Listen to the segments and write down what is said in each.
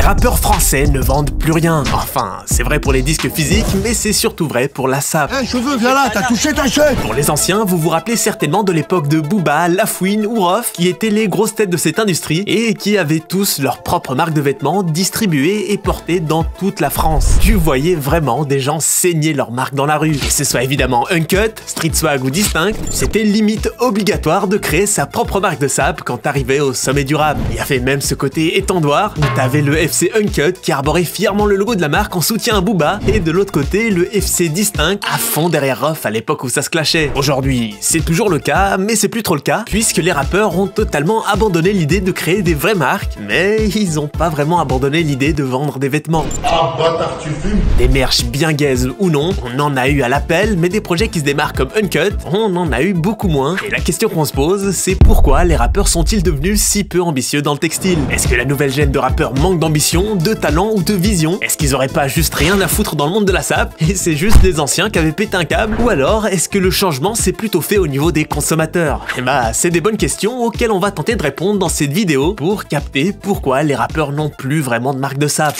rappeurs français ne vendent plus rien. Enfin, c'est vrai pour les disques physiques, mais c'est surtout vrai pour la sape. Eh, cheveux, viens là, t'as touché ta chaîne. Pour les anciens, vous vous rappelez certainement de l'époque de Booba, La Fouine ou Rof, qui étaient les grosses têtes de cette industrie et qui avaient tous leur propre marque de vêtements distribuée et portée dans toute la France. Tu voyais vraiment des gens saigner leur marque dans la rue. Que ce soit évidemment Uncut, Street Swag ou Distinct, c'était limite obligatoire de créer sa propre marque de sape quand t'arrivais au sommet du rap. Il y avait même ce côté étendoir où t'avais le FC Uncut qui arborait fièrement le logo de la marque en soutien à Booba et de l'autre côté le FC Distinct à fond derrière Rof à l'époque où ça se clashait. Aujourd'hui, c'est toujours le cas, mais c'est plus trop le cas puisque les rappeurs ont totalement abandonné l'idée de créer des vraies marques, mais ils ont pas vraiment abandonné l'idée de vendre des vêtements. Ah bâtard, tu fumes. Des merch bien gaze ou non, on en a eu à l'appel, mais des projets qui se démarquent comme Uncut, on en a eu beaucoup moins. Et la question qu'on se pose, c'est pourquoi les rappeurs sont-ils devenus si peu ambitieux dans le textile? Est-ce que la nouvelle gêne de rappeurs manque d'ambition, de talent ou de vision? Est-ce qu'ils auraient pas juste rien à foutre dans le monde de la sape et c'est juste les anciens qui avaient pété un câble? Ou alors est-ce que le changement s'est plutôt fait au niveau des consommateurs? Et bah c'est des bonnes questions auxquelles on va tenter de répondre dans cette vidéo pour capter pourquoi les rappeurs n'ont plus vraiment de marque de sape.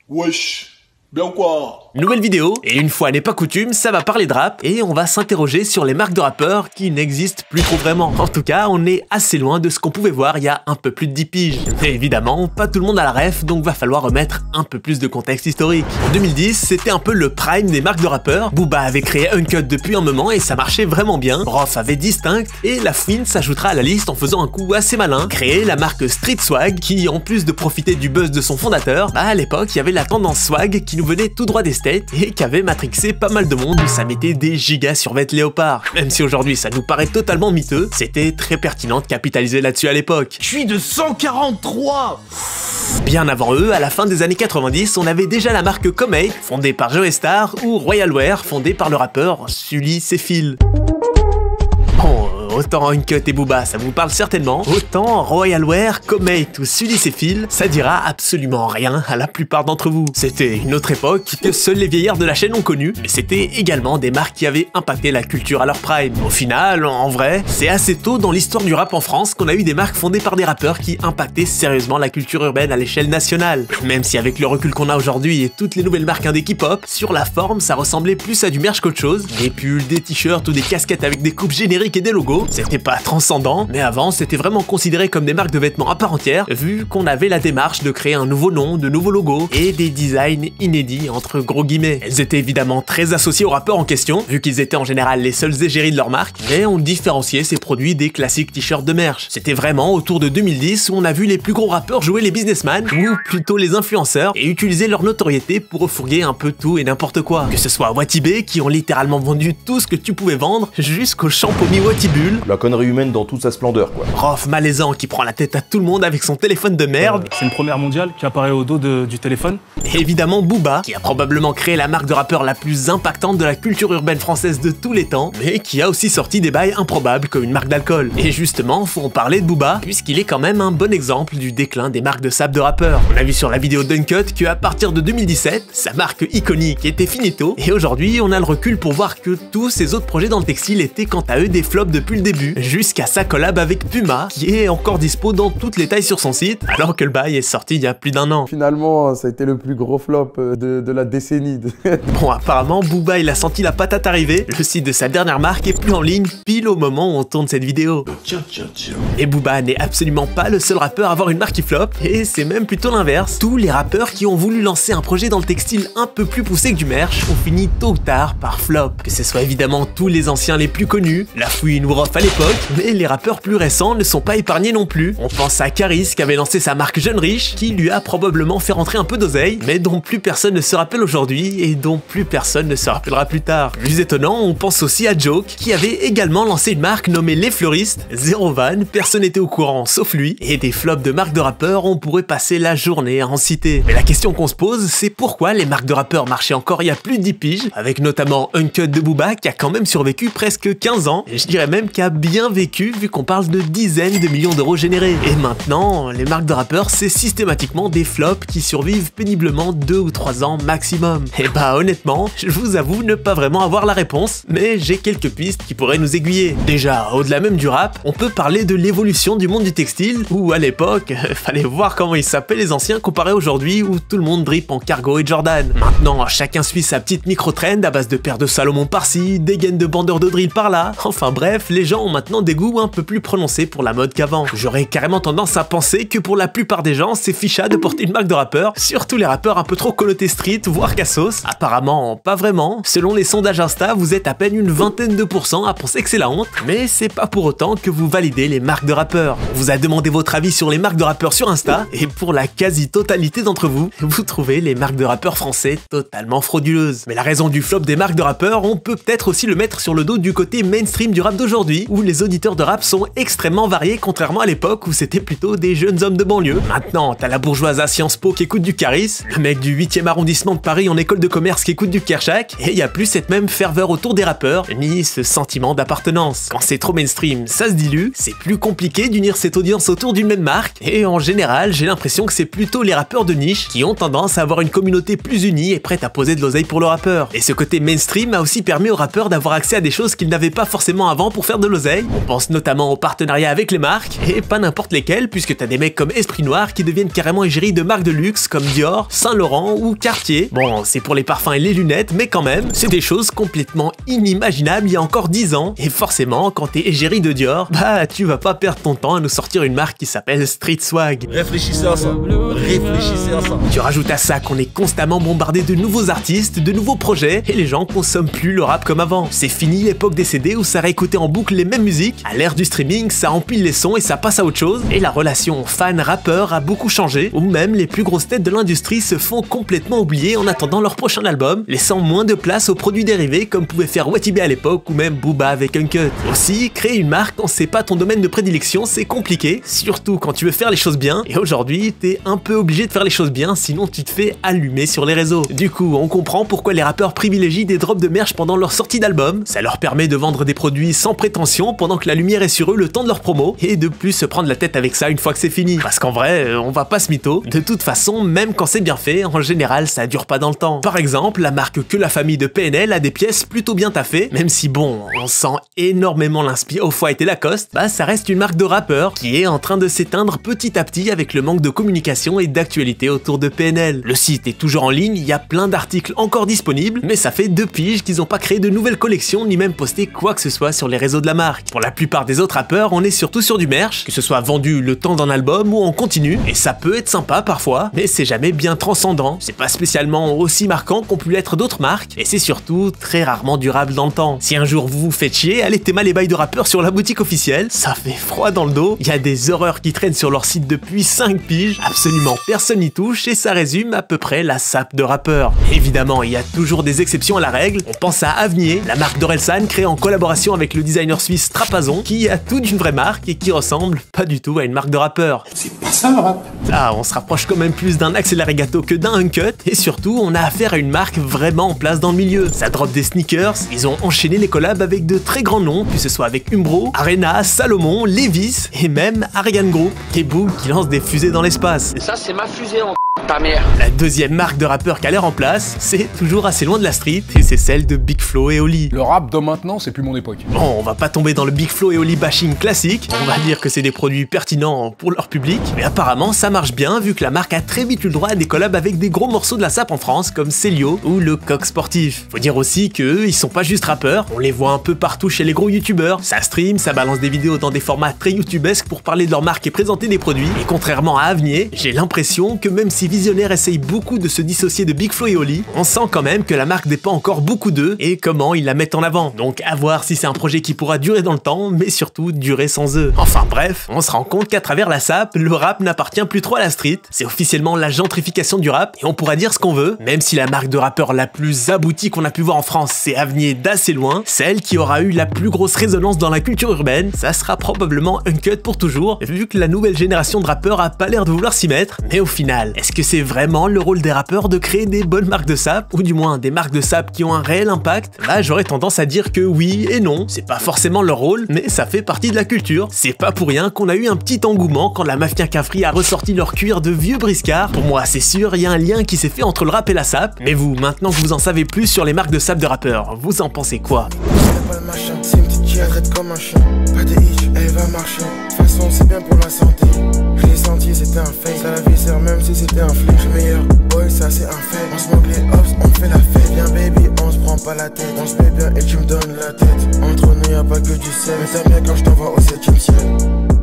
Wesh, bien ou quoi? Nouvelle vidéo, et une fois n'est pas coutume, ça va parler de rap, et on va s'interroger sur les marques de rappeurs qui n'existent plus trop vraiment. En tout cas, on est assez loin de ce qu'on pouvait voir il y a un peu plus de 10 piges. Mais évidemment, pas tout le monde a la ref, donc va falloir remettre un peu plus de contexte historique. En 2010, c'était un peu le prime des marques de rappeurs. Booba avait créé Uncut depuis un moment et ça marchait vraiment bien. Rof avait Distinct, et La Fouine s'ajoutera à la liste en faisant un coup assez malin, créer la marque Street Swag, qui en plus de profiter du buzz de son fondateur, à l'époque, il y avait la tendance swag qui nous venait tout droit des States et qui avait matrixé pas mal de monde où ça mettait des gigas sur vêtements léopard. Même si aujourd'hui ça nous paraît totalement miteux, c'était très pertinent de capitaliser là-dessus à l'époque. Je suis de 143. Bien avant eux, à la fin des années 90, on avait déjà la marque Comate, fondée par Joe Star, ou Royal Wear, fondée par le rappeur Sully Sephil. Bon, autant Uncut et Booba, ça vous parle certainement, autant Royal Wear, Comate ou Sully Sephil, ça dira absolument rien à la plupart d'entre vous. C'était une autre époque que seuls les vieillards de la chaîne ont connue, mais c'était également des marques qui avaient impacté la culture à leur prime. Au final, en vrai, c'est assez tôt dans l'histoire du rap en France qu'on a eu des marques fondées par des rappeurs qui impactaient sérieusement la culture urbaine à l'échelle nationale. Même si avec le recul qu'on a aujourd'hui et toutes les nouvelles marques indé hip-hop, sur la forme, ça ressemblait plus à du merch qu'autre chose. Des pulls, des t-shirts ou des casquettes avec des coupes génériques et des logos, c'était pas transcendant, mais avant c'était vraiment considéré comme des marques de vêtements à part entière, vu qu'on avait la démarche de créer un nouveau nom, de nouveaux logos et des designs inédits entre gros guillemets. Elles étaient évidemment très associées aux rappeurs en question, vu qu'ils étaient en général les seuls égéries de leur marque, mais on différenciait ces produits des classiques t-shirts de merch. C'était vraiment autour de 2010 où on a vu les plus gros rappeurs jouer les businessmen, ou plutôt les influenceurs, et utiliser leur notoriété pour refourguer un peu tout et n'importe quoi. Que ce soit Watibé, qui ont littéralement vendu tout ce que tu pouvais vendre, jusqu'au Champomy Watibule, la connerie humaine dans toute sa splendeur, quoi. Rof malaisant qui prend la tête à tout le monde avec son téléphone de merde. C'est une première mondiale qui apparaît au dos du téléphone. Et évidemment Booba, qui a probablement créé la marque de rappeur la plus impactante de la culture urbaine française de tous les temps, mais qui a aussi sorti des bails improbables comme une marque d'alcool. Et justement, faut en parler de Booba, puisqu'il est quand même un bon exemple du déclin des marques de sape de rappeurs. On a vu sur la vidéo d'Uncut qu'à partir de 2017, sa marque iconique était finito, et aujourd'hui on a le recul pour voir que tous ces autres projets dans le textile étaient quant à eux des flops depuis le début, jusqu'à sa collab avec Puma, qui est encore dispo dans toutes les tailles sur son site, alors que le bail est sorti il y a plus d'un an. Finalement, ça a été le plus gros flop de la décennie. Bon, apparemment, Booba, il a senti la patate arriver. Le site de sa dernière marque est plus en ligne pile au moment où on tourne cette vidéo. Tiens. Et Booba n'est absolument pas le seul rappeur à avoir une marque qui flop, et c'est même plutôt l'inverse. Tous les rappeurs qui ont voulu lancer un projet dans le textile un peu plus poussé que du merch ont fini tôt ou tard par flop. Que ce soit évidemment tous les anciens les plus connus, La Fouine ou Rof à l'époque, mais les rappeurs plus récents ne sont pas épargnés non plus. On pense à Caris qui avait lancé sa marque Jeune Riche, qui lui a probablement fait rentrer un peu d'oseille, mais dont plus personne ne se rappelle aujourd'hui et dont plus personne ne se rappellera plus tard. Plus étonnant, on pense aussi à Joke, qui avait également lancé une marque nommée Les Fleuristes, zéro van, personne n'était au courant sauf lui, et des flops de marques de rappeurs, on pourrait passer la journée à en citer. Mais la question qu'on se pose, c'est pourquoi les marques de rappeurs marchaient encore il y a plus de 10 piges, avec notamment Uncut de Booba qui a quand même survécu presque 15 ans, et je dirais même qu'à l'a bien vécu vu qu'on parle de dizaines de millions d'euros générés. Et maintenant, les marques de rappeurs, c'est systématiquement des flops qui survivent péniblement 2 ou 3 ans maximum. Et bah honnêtement, je vous avoue ne pas vraiment avoir la réponse, mais j'ai quelques pistes qui pourraient nous aiguiller. Déjà, au-delà même du rap, on peut parler de l'évolution du monde du textile, où à l'époque, fallait voir comment ils s'appelaient les anciens comparé aujourd'hui où tout le monde drip en cargo et Jordan. Maintenant, chacun suit sa petite micro-trend à base de paires de Salomon par-ci, des gaines de bandeurs de drill par-là. Enfin bref, les gens ont maintenant des goûts un peu plus prononcés pour la mode qu'avant. J'aurais carrément tendance à penser que pour la plupart des gens, c'est ficha de porter une marque de rappeur, surtout les rappeurs un peu trop connotés street, voire cassos. Apparemment, pas vraiment. Selon les sondages Insta, vous êtes à peine une vingtaine de % à penser que c'est la honte, mais c'est pas pour autant que vous validez les marques de rappeurs. On vous a demandé votre avis sur les marques de rappeurs sur Insta, et pour la quasi-totalité d'entre vous, vous trouvez les marques de rappeurs français totalement frauduleuses. Mais la raison du flop des marques de rappeurs, on peut peut-être aussi le mettre sur le dos du côté mainstream du rap d'aujourd'hui, où les auditeurs de rap sont extrêmement variés contrairement à l'époque où c'était plutôt des jeunes hommes de banlieue. Maintenant, t'as la bourgeoise à Sciences Po qui écoute du Caris, le mec du 8e arrondissement de Paris en école de commerce qui écoute du Kershak, et y a plus cette même ferveur autour des rappeurs, ni ce sentiment d'appartenance. Quand c'est trop mainstream, ça se dilue, c'est plus compliqué d'unir cette audience autour d'une même marque, et en général, j'ai l'impression que c'est plutôt les rappeurs de niche qui ont tendance à avoir une communauté plus unie et prête à poser de l'oseille pour le rappeur. Et ce côté mainstream a aussi permis aux rappeurs d'avoir accès à des choses qu'ils n'avaient pas forcément avant pour faire de l'oseille. On pense notamment aux partenariats avec les marques, et pas n'importe lesquels, puisque t'as des mecs comme Esprit Noir qui deviennent carrément égéries de marques de luxe comme Dior, Saint Laurent ou Cartier. Bon, c'est pour les parfums et les lunettes, mais quand même, c'est des choses complètement inimaginables il y a encore 10 ans, et forcément, quand t'es égérie de Dior, bah tu vas pas perdre ton temps à nous sortir une marque qui s'appelle Street Swag. Réfléchissez à ça. Réfléchissez à ça. Tu rajoutes à ça qu'on est constamment bombardé de nouveaux artistes, de nouveaux projets, et les gens consomment plus le rap comme avant. C'est fini l'époque des CD où ça réécoutait en boucle les mêmes musiques. À l'ère du streaming, ça empile les sons et ça passe à autre chose. Et la relation fan-rappeur a beaucoup changé, ou même les plus grosses têtes de l'industrie se font complètement oublier en attendant leur prochain album, laissant moins de place aux produits dérivés comme pouvait faire Watibé à l'époque ou même Booba avec Uncut. Aussi, créer une marque quand c'est pas ton domaine de prédilection, c'est compliqué, surtout quand tu veux faire les choses bien, et aujourd'hui, t'es un peu obligé de faire les choses bien, sinon tu te fais allumer sur les réseaux. Du coup, on comprend pourquoi les rappeurs privilégient des drops de merch pendant leur sortie d'album. Ça leur permet de vendre des produits sans prétention pendant que la lumière est sur eux le temps de leur promo, et de plus se prendre la tête avec ça une fois que c'est fini. Parce qu'en vrai, on va pas se mytho. De toute façon, même quand c'est bien fait, en général, ça dure pas dans le temps. Par exemple, la marque Que la famille de PNL a des pièces plutôt bien taffées, même si bon, on sent énormément l'inspire Off-White et Lacoste, bah ça reste une marque de rappeur qui est en train de s'éteindre petit à petit avec le manque de communication et d'actualité autour de PNL. Le site est toujours en ligne, il y a plein d'articles encore disponibles, mais ça fait 2 piges qu'ils ont pas créé de nouvelles collections ni même posté quoi que ce soit sur les réseaux de la marque. Pour la plupart des autres rappeurs, on est surtout sur du merch, que ce soit vendu le temps d'un album ou en continu, et ça peut être sympa parfois, mais c'est jamais bien transcendant, c'est pas spécialement aussi marquant qu'ont pu l'être d'autres marques, et c'est surtout très rarement durable dans le temps. Si un jour vous vous faites chier, allez téma les bails de rappeurs sur la boutique officielle, ça fait froid dans le dos, il y a des horreurs qui traînent sur leur site depuis 5 piges, absolument personne n'y touche, et ça résume à peu près la sape de rappeurs. Évidemment, il y a toujours des exceptions à la règle, on pense à Avenir, la marque d'Orelsan créée en collaboration avec le designer suisse Trapazon, qui a tout d'une vraie marque et qui ressemble pas du tout à une marque de rappeur. C'est pas ça le rap. Ah, on se rapproche quand même plus d'un Accéléré Gâteau que d'un Uncut, et surtout, on a affaire à une marque vraiment en place dans le milieu. Ça drop des sneakers, ils ont enchaîné les collabs avec de très grands noms, que ce soit avec Umbro, Arena, Salomon, Levi's, et même Ariane Group, et Boog qui lance des fusées dans l'espace. Ça, c'est ma fusée en ta mère. La deuxième marque de rappeur qui a l'air en place, c'est toujours assez loin de la street, et c'est celle de Big Flo et Oli. Le rap de maintenant, c'est plus mon époque. Bon, on va pas tomber dans le Big Flo et Oli bashing classique, on va dire que c'est des produits pertinents pour leur public, mais apparemment ça marche bien vu que la marque a très vite eu le droit à des collabs avec des gros morceaux de la sape en France comme Célio ou le Coq Sportif. Faut dire aussi qu'eux, ils sont pas juste rappeurs, on les voit un peu partout chez les gros youtubeurs, ça stream, ça balance des vidéos dans des formats très youtubesques pour parler de leur marque et présenter des produits, et contrairement à Avenir, j'ai l'impression que même si Visionnaire essaye beaucoup de se dissocier de Big Flo et Oli, on sent quand même que la marque dépend encore beaucoup d'eux et comment ils la mettent en avant. Donc à voir si c'est un projet qui pourra durer dans le temps, mais surtout durer sans eux. Enfin bref, on se rend compte qu'à travers la sape, le rap n'appartient plus trop à la street, c'est officiellement la gentrification du rap, et on pourra dire ce qu'on veut, même si la marque de rappeur la plus aboutie qu'on a pu voir en France, c'est Avenir d'assez loin, celle qui aura eu la plus grosse résonance dans la culture urbaine, ça sera probablement Uncut pour toujours, vu que la nouvelle génération de rappeurs a pas l'air de vouloir s'y mettre. Mais au final, est-ce que c'est vraiment le rôle des rappeurs de créer des bonnes marques de sape, ou du moins des marques de sape qui ont un réel impact? Bah j'aurais tendance à dire que oui et non, c'est pas forcément vraiment leur rôle, mais ça fait partie de la culture. C'est pas pour rien qu'on a eu un petit engouement quand la mafia Cafri a ressorti leur cuir de vieux briscards. Pour moi, c'est sûr, il y a un lien qui s'est fait entre le rap et la sape. Mais vous, maintenant que vous en savez plus sur les marques de sape de rappeurs, vous en pensez quoi? C'est une petite qui arrête comme un chien. Pas de hitch, elle va marcher. De toute façon, c'est bien pour la santé. Je l'ai senti, c'était un fake. Ça la viscère, même si c'était un flic. Je meilleur, boy, ça c'est un fait. On se moque les hops, on fait la fête. Viens, baby, on se prend pas la tête. On se met bien et tu me donnes la tête. Entre nous, y'a pas que du sel. Mais t'aimes bien quand je t'envoie au 7ème ciel.